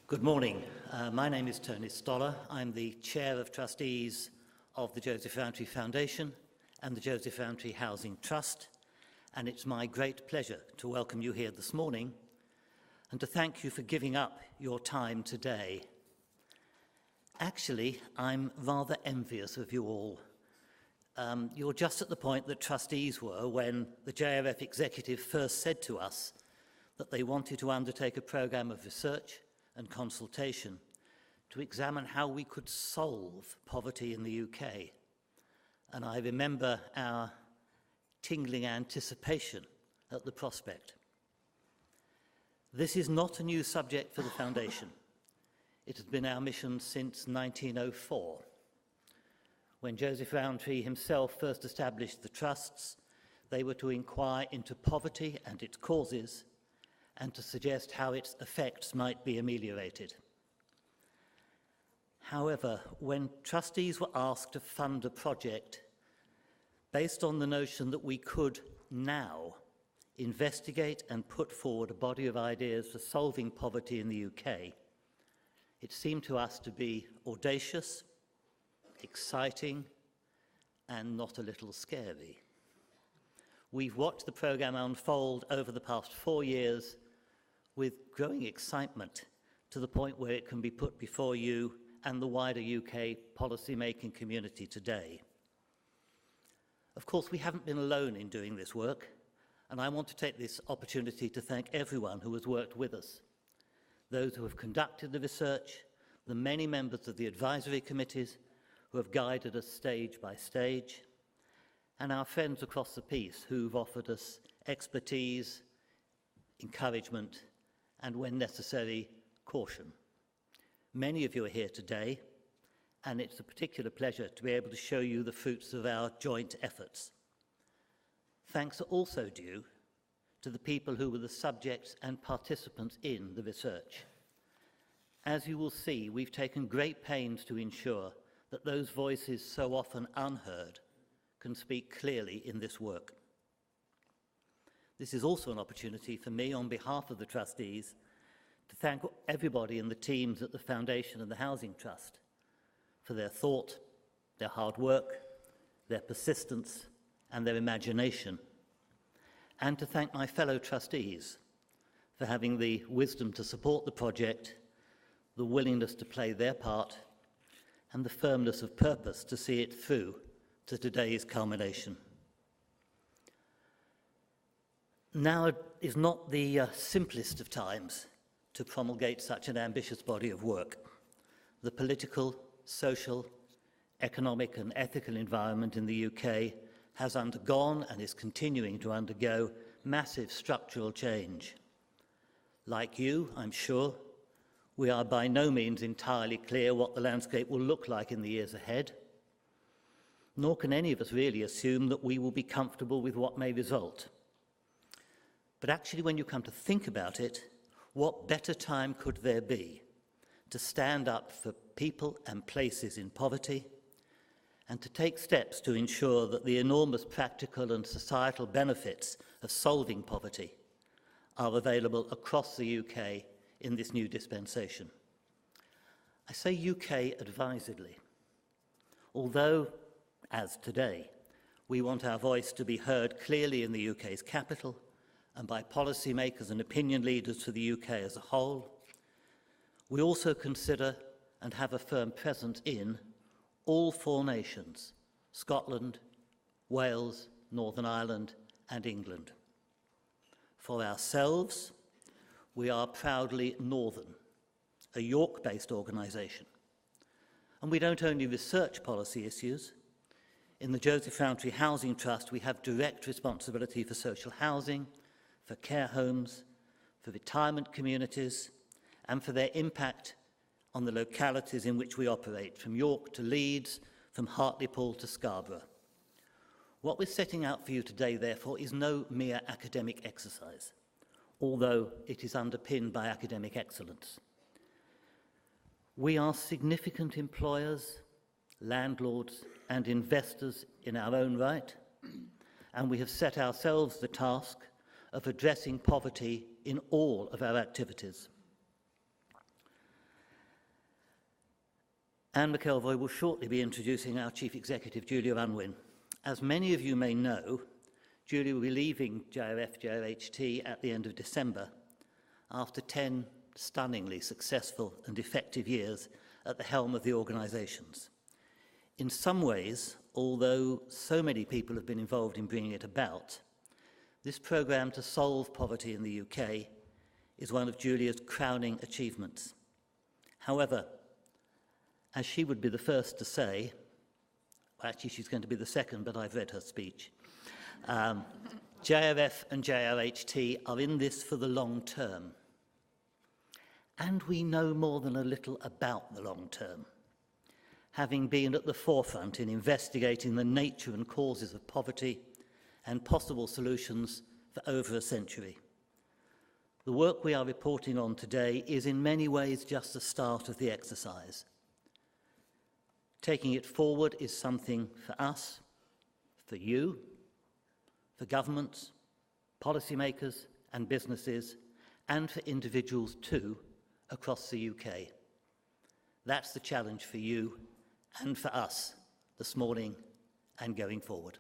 Good morning. My name is Tony Stoller. I'm the Chair of Trustees of the Joseph Rowntree Foundation and the Joseph Rowntree Housing Trust, and it's my great pleasure to welcome you here this morning and to thank you for giving up your time today. Actually, I'm rather envious of you all. You're just at the point that trustees were when the JRF executive first said to us that they wanted to undertake a programme of research and consultation to examine how we could solve poverty in the UK. And I remember our tingling anticipation at the prospect. This is not a new subject for the Foundation. It has been our mission since 1904. When Joseph Rowntree himself first established the trusts, they were to inquire into poverty and its causes and to suggest how its effects might be ameliorated. However, when trustees were asked to fund a project based on the notion that we could now investigate and put forward a body of ideas for solving poverty in the UK, it seemed to us to be audacious, exciting, and not a little scary. We've watched the programme unfold over the past 4 years with growing excitement to the point where it can be put before you and the wider UK policy-making community today. Of course, we haven't been alone in doing this work, and I want to take this opportunity to thank everyone who has worked with us, those who have conducted the research, the many members of the advisory committees who have guided us stage by stage, and our friends across the piece who've offered us expertise, encouragement, and when necessary, caution. Many of you are here today, and it's a particular pleasure to be able to show you the fruits of our joint efforts. Thanks are also due to the people who were the subjects and participants in the research. As you will see, we've taken great pains to ensure that those voices so often unheard can speak clearly in this work. This is also an opportunity for me, on behalf of the trustees, to thank everybody in the teams at the Foundation and the Housing Trust for their thought, their hard work, their persistence, and their imagination, and to thank my fellow trustees for having the wisdom to support the project, the willingness to play their part, and the firmness of purpose to see it through to today's culmination. Now is not the simplest of times to promulgate such an ambitious body of work. The political, social, economic and ethical environment in the UK has undergone and is continuing to undergo massive structural change. Like you, I'm sure, we are by no means entirely clear what the landscape will look like in the years ahead, nor can any of us really assume that we will be comfortable with what may result. But actually, when you come to think about it, what better time could there be to stand up for people and places in poverty and to take steps to ensure that the enormous practical and societal benefits of solving poverty are available across the UK in this new dispensation? I say UK advisedly, although, as today, we want our voice to be heard clearly in the UK's capital and by policymakers and opinion leaders for the UK as a whole, we also consider and have a firm presence in all 4 nations, Scotland, Wales, Northern Ireland and England. For ourselves, we are proudly Northern, a York-based organisation. And we don't only research policy issues. In the Joseph Rowntree Housing Trust, we have direct responsibility for social housing, for care homes, for retirement communities, and for their impact on the localities in which we operate, from York to Leeds, from Hartlepool to Scarborough. What we're setting out for you today, therefore, is no mere academic exercise, although it is underpinned by academic excellence. We are significant employers, landlords, and investors in our own right, and we have set ourselves the task of addressing poverty in all of our activities. Anne McElvoy will shortly be introducing our Chief Executive, Julia Unwin. As many of you may know, Julia will be leaving JRF-JRHT at the end of December after 10 stunningly successful and effective years at the helm of the organisations. In some ways, although so many people have been involved in bringing it about, this programme to solve poverty in the UK is one of Julia's crowning achievements. However, as she would be the first to say, well, actually she's going to be the second, but I've read her speech, JRF and JRHT are in this for the long term. And we know more than a little about the long term, having been at the forefront in investigating the nature and causes of poverty and possible solutions for over a century. The work we are reporting on today is in many ways just the start of the exercise. Taking it forward is something for us, for you, for governments, policymakers and businesses, and for individuals too, across the UK. That's the challenge for you and for us this morning and going forward.